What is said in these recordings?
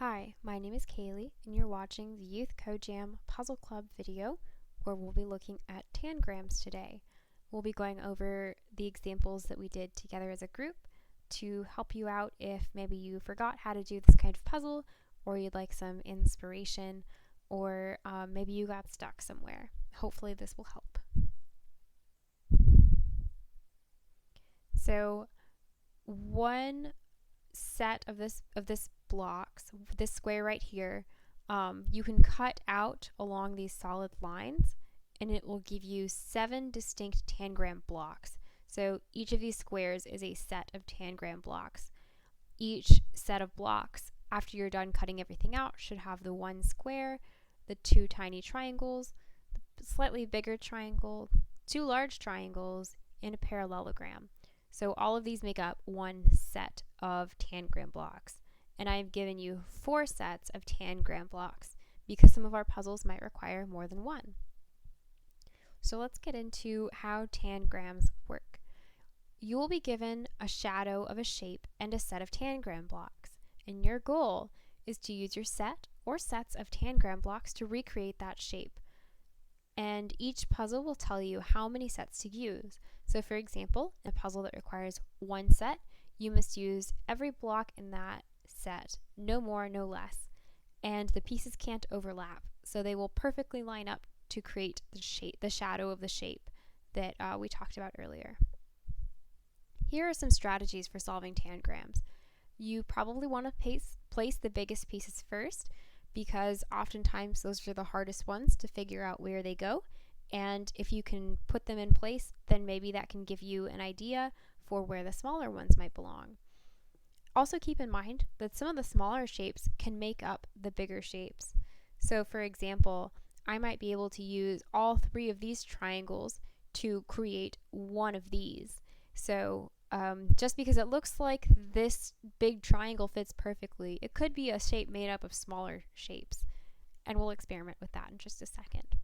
Hi, my name is Kaylee, and you're watching the Youth Code Jam Puzzle Club video, where we'll be looking at Tangrams today. We'll be going over the examples that we did together as a group to help you out if maybe you forgot how to do this kind of puzzle, or you'd like some inspiration, or maybe you got stuck somewhere. Hopefully this will help. So one set of this blocks, this square right here, you can cut out along these solid lines and it will give you 7 distinct tangram blocks. So each of these squares is a set of tangram blocks. Each set of blocks, after you're done cutting everything out, should have the one square, the 2 tiny triangles, the slightly bigger triangle, 2 large triangles, and a parallelogram. So all of these make up one set of tangram blocks. And I've given you 4 sets of tangram blocks because some of our puzzles might require more than one. So let's get into how tangrams work. You will be given a shadow of a shape and a set of tangram blocks. And your goal is to use your set or sets of tangram blocks to recreate that shape. And each puzzle will tell you how many sets to use. So for example, in a puzzle that requires one set, you must use every block in that set, no more, no less. And the pieces can't overlap, so they will perfectly line up to create the shape, the shadow of the shape that we talked about earlier. Here are some strategies for solving tangrams. You probably want to place the biggest pieces first, because oftentimes those are the hardest ones to figure out where they go. And if you can put them in place, then maybe that can give you an idea for where the smaller ones might belong. Also keep in mind that some of the smaller shapes can make up the bigger shapes. So for example, I might be able to use all 3 of these triangles to create one of these. So just because it looks like this big triangle fits perfectly, it could be a shape made up of smaller shapes. And we'll experiment with that in just a second.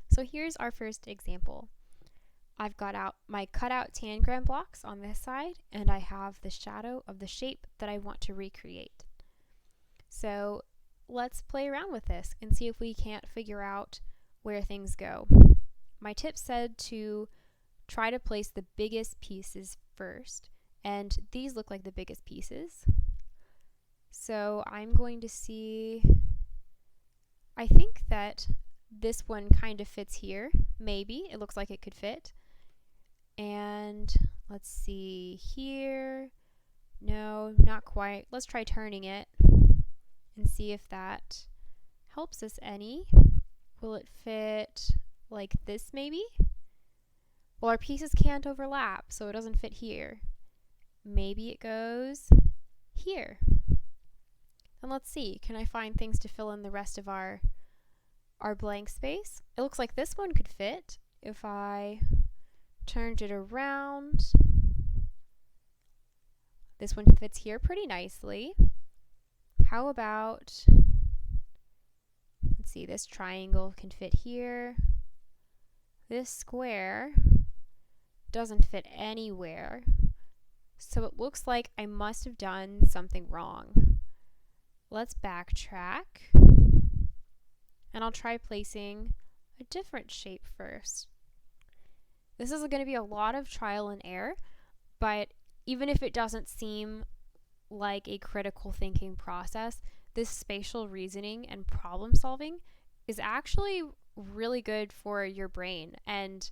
So here's our first example. I've got out my cutout tangram blocks on this side, and I have the shadow of the shape that I want to recreate. So let's play around with this and see if we can't figure out where things go. My tip said to try to place the biggest pieces first, and these look like the biggest pieces. So I'm going to see, I think that this one kind of fits here. Maybe it looks like it could fit. And let's see here. No, not quite. Let's try turning it and see if that helps us any. Will it fit like this maybe? Well, our pieces can't overlap, so it doesn't fit here. Maybe it goes here. And let's see, can I find things to fill in the rest of our blank space? It looks like this one could fit if I turned it around. This one fits here pretty nicely. How about, let's see, this triangle can fit here. This square doesn't fit anywhere. So it looks like I must have done something wrong. Let's backtrack. And I'll try placing a different shape first. This is going to be a lot of trial and error, but even if it doesn't seem like a critical thinking process, this spatial reasoning and problem solving is actually really good for your brain. And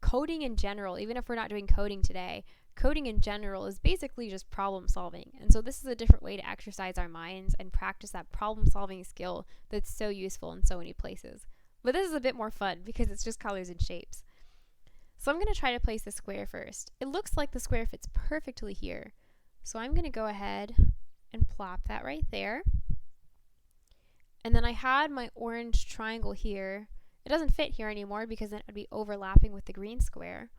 coding in general, even if we're not doing coding today, coding in general is basically just problem solving. And so this is a different way to exercise our minds and practice that problem solving skill that's so useful in so many places. But this is a bit more fun because it's just colors and shapes. So I'm going to try to place the square first. It looks like the square fits perfectly here. So I'm going to go ahead and plop that right there. And then I had my orange triangle here. It doesn't fit here anymore because then it would be overlapping with the green square.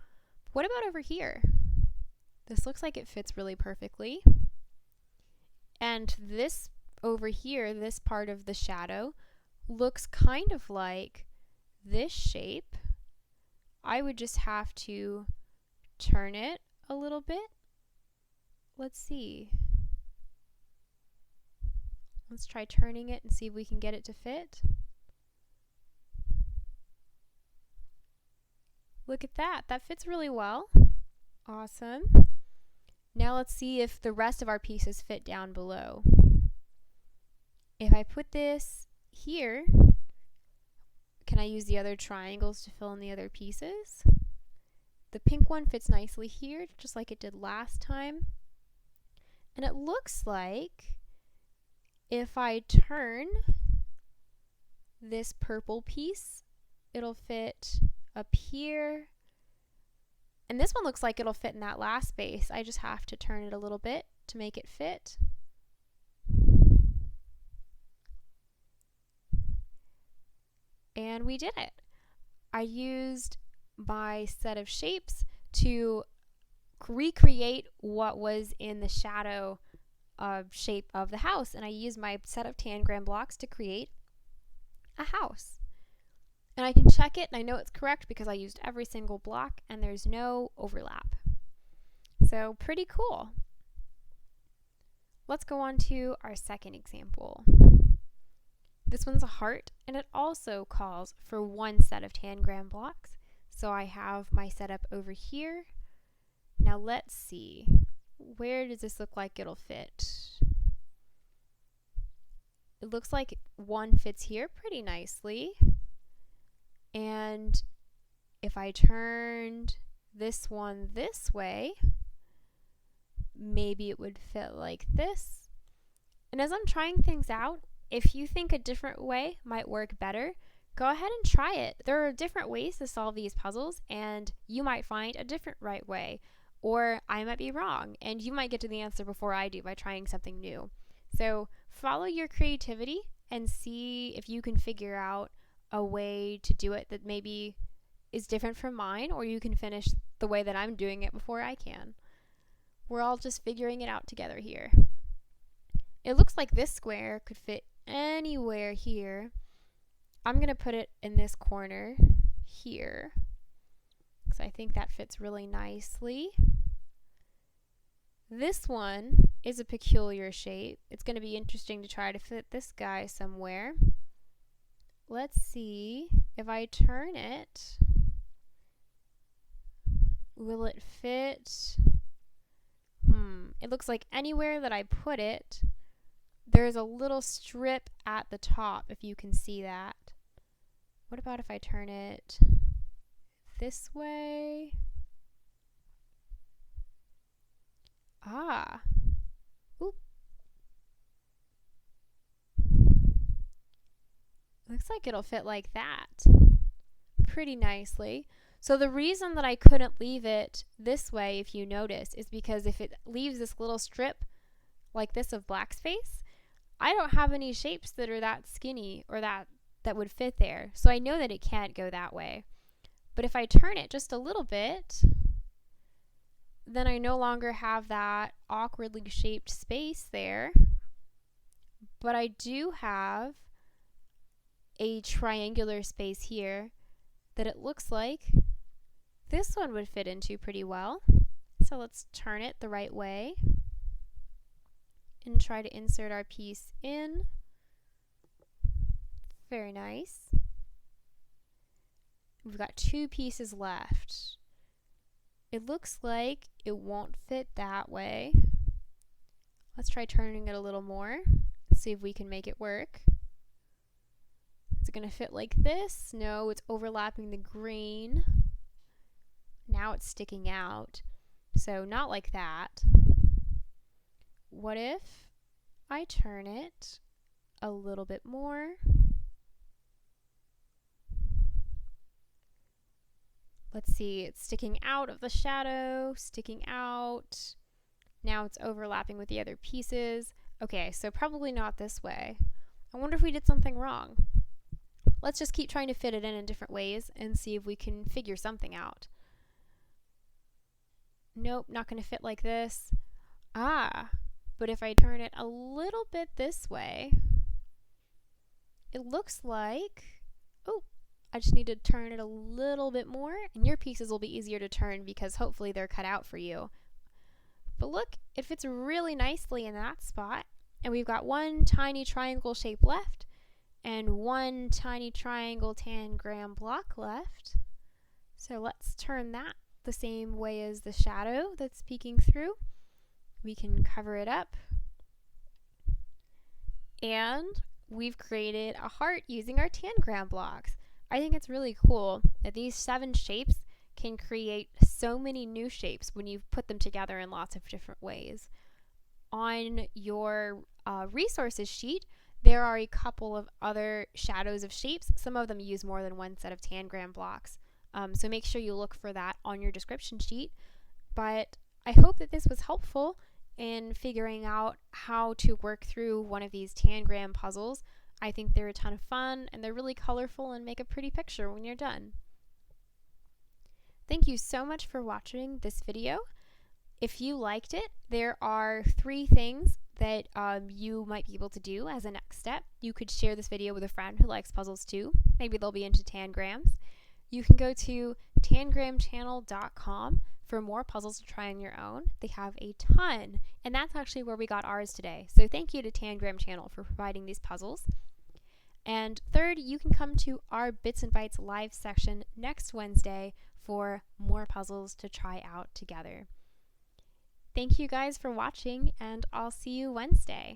But what about over here? This looks like it fits really perfectly. And this over here, this part of the shadow, looks kind of like this shape. I would just have to turn it a little bit. Let's see. Let's try turning it and see if we can get it to fit. Look at that. That fits really well. Awesome. Now let's see if the rest of our pieces fit down below. If I put this here, can I use the other triangles to fill in the other pieces? The pink one fits nicely here, just like it did last time. And it looks like if I turn this purple piece, it'll fit up here. And this one looks like it'll fit in that last space. I just have to turn it a little bit to make it fit. And we did it. I used my set of shapes to recreate what was in the shadow shape of the house, and I used my set of Tangram blocks to create a house. And I can check it and I know it's correct because I used every single block and there's no overlap. So pretty cool. Let's go on to our second example. This one's a heart, and it also calls for one set of Tangram blocks. So I have my setup over here. Now let's see. Where does this look like it'll fit? It looks like one fits here pretty nicely. And if I turned this one this way, maybe it would fit like this. And as I'm trying things out, if you think a different way might work better, go ahead and try it. There are different ways to solve these puzzles, and you might find a different right way. Or I might be wrong, and you might get to the answer before I do by trying something new. So follow your creativity and see if you can figure out a way to do it that maybe is different from mine, or you can finish the way that I'm doing it before I can. We're all just figuring it out together here. It looks like this square could fit anywhere here. I'm going to put it in this corner here because I think that fits really nicely. This one is a peculiar shape. It's going to be interesting to try to fit this guy somewhere. Let's see if I turn it, will it fit? It looks like anywhere that I put it, there's a little strip at the top, if you can see that. What about if I turn it this way? Oop. Looks like it'll fit like that pretty nicely. So the reason that I couldn't leave it this way, if you notice, is because if it leaves this little strip like this of black space, I don't have any shapes that are that skinny or that would fit there. So I know that it can't go that way. But if I turn it just a little bit, then I no longer have that awkwardly shaped space there. But I do have a triangular space here that it looks like this one would fit into pretty well. So let's turn it the right way and try to insert our piece in. Very nice. We've got two pieces left. It looks like it won't fit that way. Let's try turning it a little more and see if we can make it work. Is it going to fit like this? No, it's overlapping the green. Now it's sticking out. So not like that. What if I turn it a little bit more? Let's see, it's sticking out of the shadow, sticking out. Now it's overlapping with the other pieces. Okay, so probably not this way. I wonder if we did something wrong. Let's just keep trying to fit it in different ways and see if we can figure something out. Nope, not going to fit like this. But if I turn it a little bit this way, it looks like, I just need to turn it a little bit more, and your pieces will be easier to turn because hopefully they're cut out for you. But look, it fits really nicely in that spot, And we've got one tiny triangle shape left and one tiny triangle tangram block left. So let's turn that the same way as the shadow that's peeking through. We can cover it up. And we've created a heart using our Tangram blocks. I think it's really cool that these 7 shapes can create so many new shapes when you put them together in lots of different ways. On your resources sheet, there are a couple of other shadows of shapes. Some of them use more than one set of Tangram blocks. So make sure you look for that on your description sheet. But I hope that this was helpful in figuring out how to work through one of these Tangram puzzles. I think they're a ton of fun and they're really colorful and make a pretty picture when you're done. Thank you so much for watching this video. If you liked it, there are 3 things that you might be able to do as a next step. You could share this video with a friend who likes puzzles too. Maybe they'll be into Tangrams. You can go to tangramchannel.com for more puzzles to try on your own. They have a ton, and that's actually where we got ours today. So thank you to Tangram Channel for providing these puzzles. And third, you can come to our Bits and Bytes live section next Wednesday for more puzzles to try out together. Thank you guys for watching, and I'll see you Wednesday.